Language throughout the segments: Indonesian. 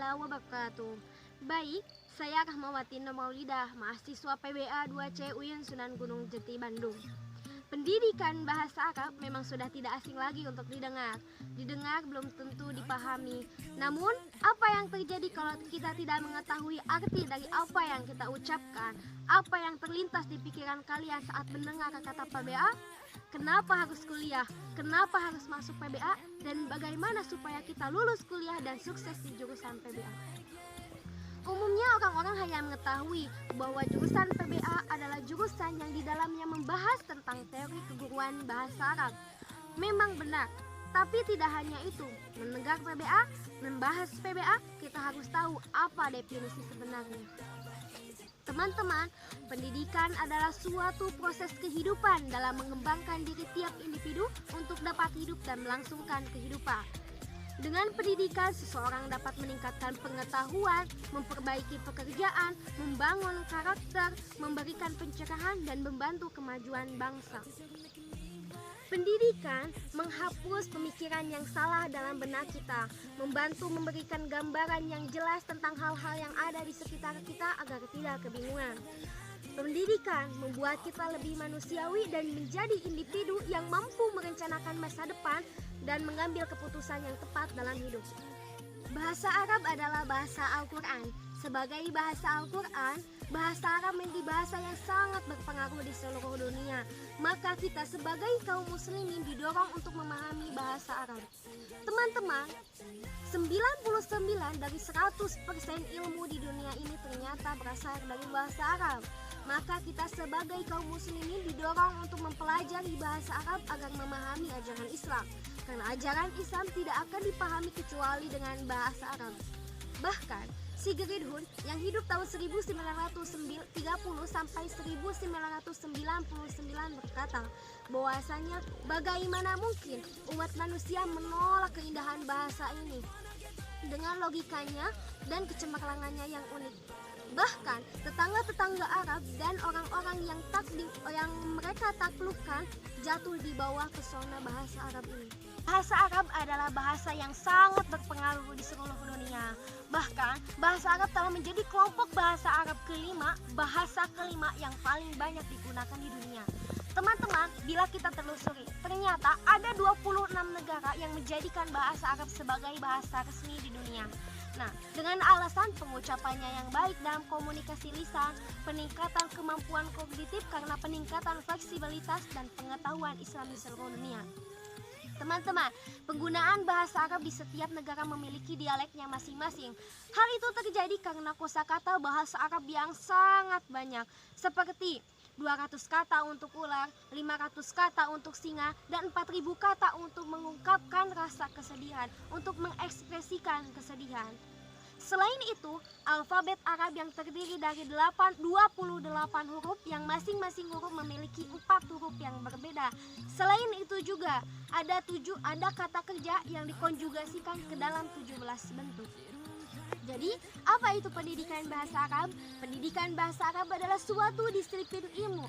warahmatullahi wabarakatuh. Baik, saya Rahmawati Nur Maulidah, mahasiswa PBA 2C UIN Sunan Gunung Jati, Bandung. Pendidikan bahasa Arab memang sudah tidak asing lagi untuk didengar. Didengar belum tentu dipahami. Namun, apa yang terjadi kalau kita tidak mengetahui arti dari apa yang kita ucapkan? Apa yang terlintas di pikiran kalian saat mendengar kata PBA? Kenapa harus kuliah? Kenapa harus masuk PBA? Dan bagaimana supaya kita lulus kuliah dan sukses di jurusan PBA? Umumnya orang-orang hanya mengetahui bahwa jurusan PBA adalah jurusan yang di dalamnya membahas tentang teori keguruan bahasa Arab. Memang benar, tapi tidak hanya itu. Mendengar PBA, membahas PBA, kita harus tahu apa definisi sebenarnya. Teman-teman, pendidikan adalah suatu proses kehidupan dalam mengembangkan diri tiap individu untuk dapat hidup dan melangsungkan kehidupan. Dengan pendidikan, seseorang dapat meningkatkan pengetahuan, memperbaiki pekerjaan, membangun karakter, memberikan pencerahan, dan membantu kemajuan bangsa. Pendidikan menghapus pemikiran yang salah dalam benak kita, membantu memberikan gambaran yang jelas tentang hal-hal yang ada di sekitar kita agar tidak kebingungan. Pendidikan membuat kita lebih manusiawi dan menjadi individu yang mampu merencanakan masa depan dan mengambil keputusan yang tepat dalam hidup. Bahasa Arab adalah bahasa Al-Quran. Sebagai bahasa Al-Quran, bahasa Arab menjadi bahasa yang sangat berpengaruh di seluruh dunia. Maka kita sebagai kaum muslimin didorong untuk memahami bahasa Arab. Teman-teman, 99 dari 100% ilmu di dunia ini ternyata berasal dari bahasa Arab. Maka kita sebagai kaum muslimin didorong untuk mempelajari bahasa Arab agar memahami ajaran Islam. Karena ajaran Islam tidak akan dipahami kecuali dengan bahasa Arab. Bahkan, Sigrid Hunt yang hidup tahun 1930 sampai 1999 berkata bahwasanya bagaimana mungkin umat manusia menolak keindahan bahasa ini dengan logikanya dan kecemerlangannya yang unik. Bahkan tetangga-tetangga Arab dan orang-orang yang mereka taklukkan jatuh di bawah pesona bahasa Arab ini. Bahasa Arab adalah bahasa yang sangat berpengaruh di seluruh dunia. Bahkan bahasa Arab telah menjadi kelompok bahasa Arab bahasa kelima yang paling banyak digunakan di dunia. Teman-teman, bila kita telusuri, ternyata ada 26 negara yang menjadikan bahasa Arab sebagai bahasa resmi di dunia. Nah, dengan alasan pengucapannya yang baik dalam komunikasi lisan, peningkatan kemampuan kognitif karena peningkatan fleksibilitas dan pengetahuan Islam di seluruh dunia. Teman-teman, penggunaan bahasa Arab di setiap negara memiliki dialeknya masing-masing. Hal itu terjadi karena kosakata bahasa Arab yang sangat banyak, seperti 200 kata untuk ular, 500 kata untuk singa, dan 4000 kata untuk mengungkapkan rasa kesedihan, untuk mengekspresikan kesedihan. Selain itu, alfabet Arab yang terdiri dari 28 huruf yang masing-masing huruf memiliki 4 huruf yang berbeda. Selain itu juga ada kata kerja yang dikonjugasikan ke dalam 17 bentuk. Jadi, apa itu pendidikan bahasa Arab? Pendidikan bahasa Arab adalah suatu disiplin ilmu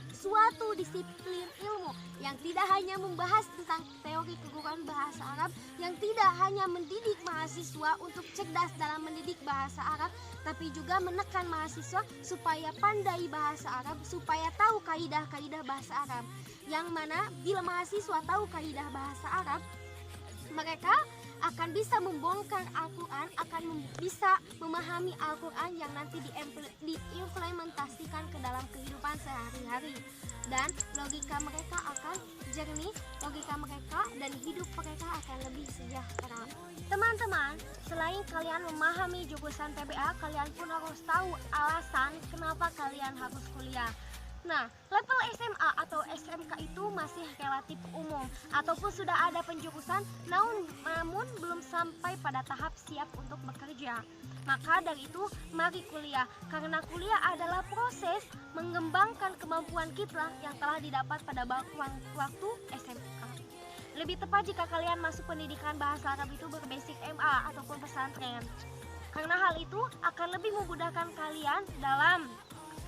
yang tidak hanya membahas tentang teori keguruan bahasa Arab, yang tidak hanya mendidik mahasiswa untuk cerdas dalam mendidik bahasa Arab, tapi juga menekan mahasiswa supaya pandai bahasa Arab, supaya tahu kaidah-kaidah bahasa Arab. Yang mana bila mahasiswa tahu kaidah bahasa Arab, mereka akan bisa membongkar Al-Quran, bisa memahami Al-Quran yang nanti diimplementasikan ke dalam kehidupan sehari-hari. Dan logika mereka akan jernih, logika mereka dan hidup mereka akan lebih sejahtera. Teman-teman, selain kalian memahami jurusan PBA, kalian pun harus tahu alasan kenapa kalian harus kuliah. Nah, level SMA atau SMK itu masih relatif umum ataupun sudah ada penjurusan namun belum sampai pada tahap siap untuk bekerja. Maka dari itu, mari kuliah, karena kuliah adalah proses mengembangkan kemampuan kita yang telah didapat pada waktu SMK. Lebih tepat jika kalian masuk pendidikan bahasa Arab itu berbasic MA ataupun pesantren. Karena hal itu akan lebih memudahkan kalian dalam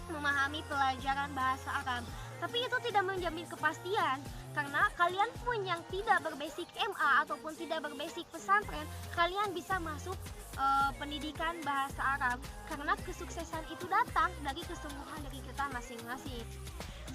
memahami pelajaran bahasa Arab. Tapi itu tidak menjamin kepastian, karena kalian pun yang tidak berbasic MA ataupun tidak berbasic pesantren, kalian bisa masuk pendidikan bahasa Arab, karena kesuksesan itu datang dari kesungguhan dari kita masing-masing.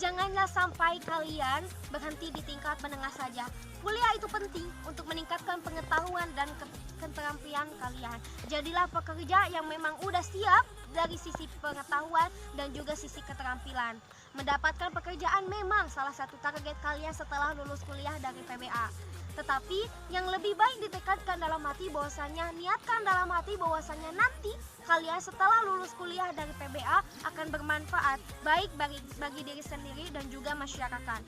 Janganlah sampai kalian berhenti di tingkat menengah saja. Kuliah itu penting untuk meningkatkan pengetahuan dan keterampilan kalian. Jadilah pekerja yang memang udah siap dari sisi pengetahuan dan juga sisi keterampilan. Mendapatkan pekerjaan memang salah satu target kalian setelah lulus kuliah dari PBA. Tetapi yang lebih baik ditekankan dalam hati bahwasanya, niatkan dalam hati bahwasanya nanti kalian setelah lulus kuliah dari PBA akan bermanfaat baik bagi diri sendiri dan juga masyarakat.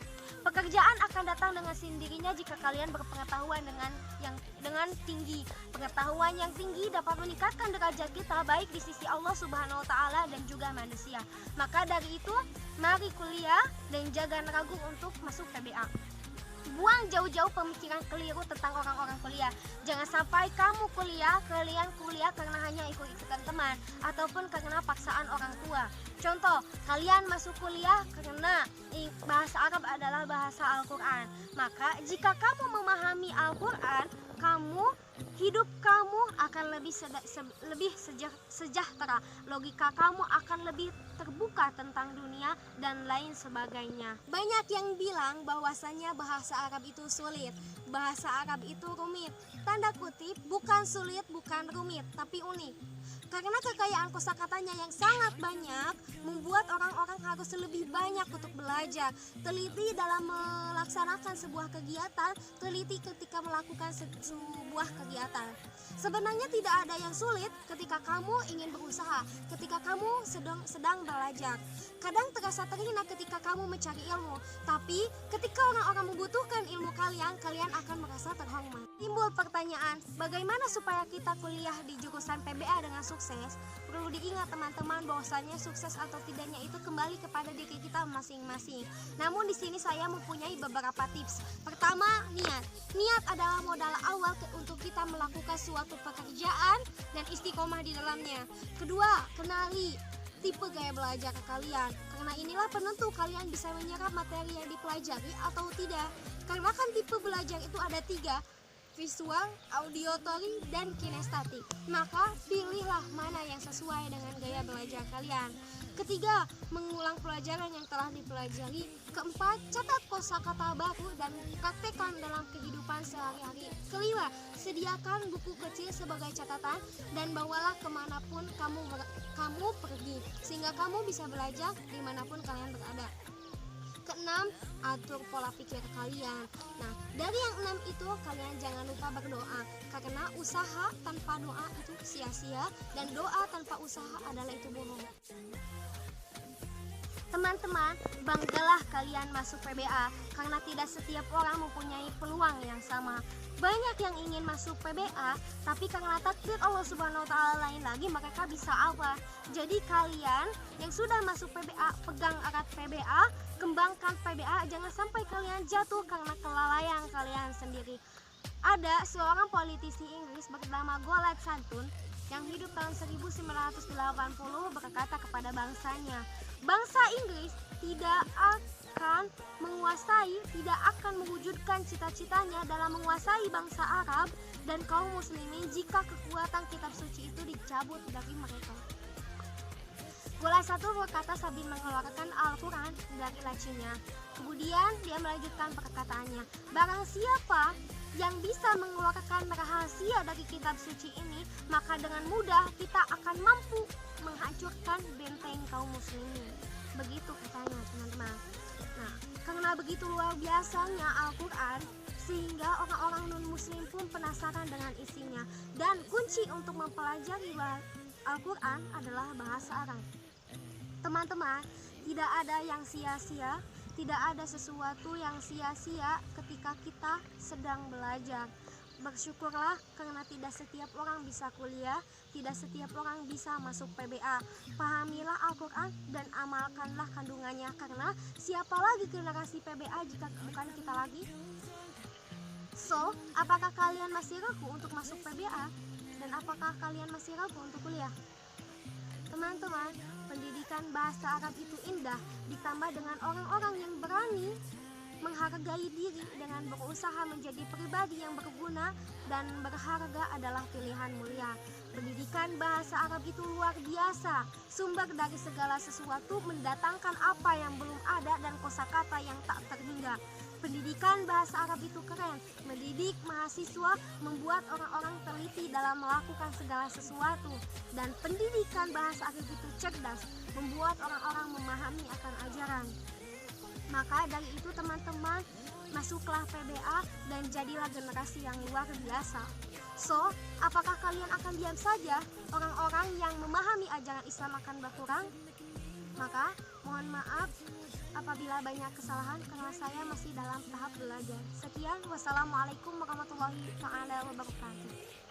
Pekerjaan akan datang dengan sendirinya jika kalian berpengetahuan dengan tinggi. Pengetahuan yang tinggi dapat meningkatkan derajat kita baik di sisi Allah Subhanahu wa taala dan juga manusia. Maka dari itu, mari kuliah dan jangan ragu untuk masuk PBA. Buang jauh-jauh pemikiran keliru tentang orang-orang kuliah. Jangan sampai kamu kalian kuliah karena hanya ikut-ikutan teman ataupun karena paksaan orang tua. Contoh, kalian masuk kuliah karena bahasa Arab adalah bahasa Al-Quran. Maka jika kamu memahami Al-Quran, hidup kamu akan lebih sejahtera. Logika kamu akan lebih terbuka tentang dunia dan lain sebagainya. Banyak yang bilang bahwasanya bahasa Arab itu sulit, bahasa Arab itu rumit. Tanda kutip, bukan sulit, bukan rumit, tapi unik. Karena kekayaan kosakatanya yang sangat banyak membuat orang-orang harus lebih banyak untuk belajar. Teliti dalam melaksanakan sebuah kegiatan, teliti ketika melakukan sebuah kegiatan. Sebenarnya tidak ada yang sulit ketika kamu ingin berusaha, ketika kamu sedang belajar. Kadang terasa terhina ketika kamu mencari ilmu, tapi ketika orang-orang membutuhkan ilmu kalian akan merasa terhormat. Timbul pertanyaan, bagaimana supaya kita kuliah di jurusan PBA dengan sukses? Perlu diingat teman-teman bahwasanya sukses atau tidaknya itu kembali kepada diri kita masing-masing. Namun di sini saya mempunyai beberapa tips. Pertama, niat. Niat adalah modal awal untuk kita melakukan suatu pekerjaan dan istiqomah di dalamnya. Kedua, kenali tipe gaya belajar kalian, karena inilah penentu kalian bisa menyerap materi yang dipelajari atau tidak. Karena kan tipe belajar itu ada 3, visual, auditory, dan kinestetik. Maka pilihlah mana yang sesuai dengan gaya belajar kalian. Ketiga, mengulang pelajaran yang telah dipelajari. Keempat, catat kosakata baru dan praktekkan dalam kehidupan sehari-hari. Kelima, sediakan buku kecil sebagai catatan dan bawalah kemanapun kamu pergi, sehingga kamu bisa belajar dimanapun kalian berada. Keenam, atur pola pikir kalian. Nah, dari yang 6 itu kalian jangan lupa berdoa, karena usaha tanpa doa itu sia-sia dan doa tanpa usaha adalah itu bohong. Teman-teman, banggalah kalian masuk PBA karena tidak setiap orang mempunyai peluang yang sama. Banyak yang ingin masuk PBA, tapi karena takdir Allah Subhanahu wa taala lain lagi, mereka bisa apa? Jadi kalian yang sudah masuk PBA, pegang erat PBA, kembangkan PBA, jangan sampai kalian jatuh karena kelalaian kalian sendiri. Ada seorang politisi Inggris bernama Golat Santun yang hidup tahun 1980 berkata kepada bangsanya, bangsa Inggris tidak akan mewujudkan cita-citanya dalam menguasai bangsa Arab dan kaum muslimin jika kekuatan kitab suci itu dicabut dari mereka. Golat Santun berkata sambil mengeluarkan Al-Quran dari lacinya. Kemudian dia melanjutkan perkataannya, barang siapa yang bisa mengeluarkan rahasia dari kitab suci ini, maka dengan mudah kita akan mampu menghancurkan benteng kaum muslimin. Begitu katanya, teman-teman. Nah, karena begitu luar biasanya Al-Quran, sehingga orang-orang non-muslim pun penasaran dengan isinya. Dan kunci untuk mempelajari Al-Quran adalah bahasa Arab. Teman-teman, tidak ada yang sia-sia, tidak ada sesuatu yang sia-sia ketika kita sedang belajar. Bersyukurlah karena tidak setiap orang bisa kuliah, tidak setiap orang bisa masuk PBA. Pahamilah Al-Quran dan amalkanlah kandungannya, karena siapa lagi generasi PBA jika bukan kita lagi? So, apakah kalian masih ragu untuk masuk PBA? Dan apakah kalian masih ragu untuk kuliah? Teman-teman, pendidikan bahasa Arab itu indah, ditambah dengan orang-orang yang berani Menghargai diri dengan berusaha menjadi pribadi yang berguna dan berharga adalah pilihan mulia. Pendidikan bahasa Arab itu luar biasa. Sumber dari segala sesuatu, mendatangkan apa yang belum ada dan kosakata yang tak terhingga. Pendidikan bahasa Arab itu keren, mendidik mahasiswa, membuat orang-orang teliti dalam melakukan segala sesuatu. Dan pendidikan bahasa Arab itu cerdas, membuat orang-orang memahami akan ajaran. Maka dari itu teman-teman, masuklah PBA dan jadilah generasi yang luar biasa. So, apakah kalian akan diam saja? Orang-orang yang memahami ajaran Islam akan berkurang? Maka, mohon maaf apabila banyak kesalahan karena saya masih dalam tahap belajar. Sekian, wassalamualaikum warahmatullahi wabarakatuh.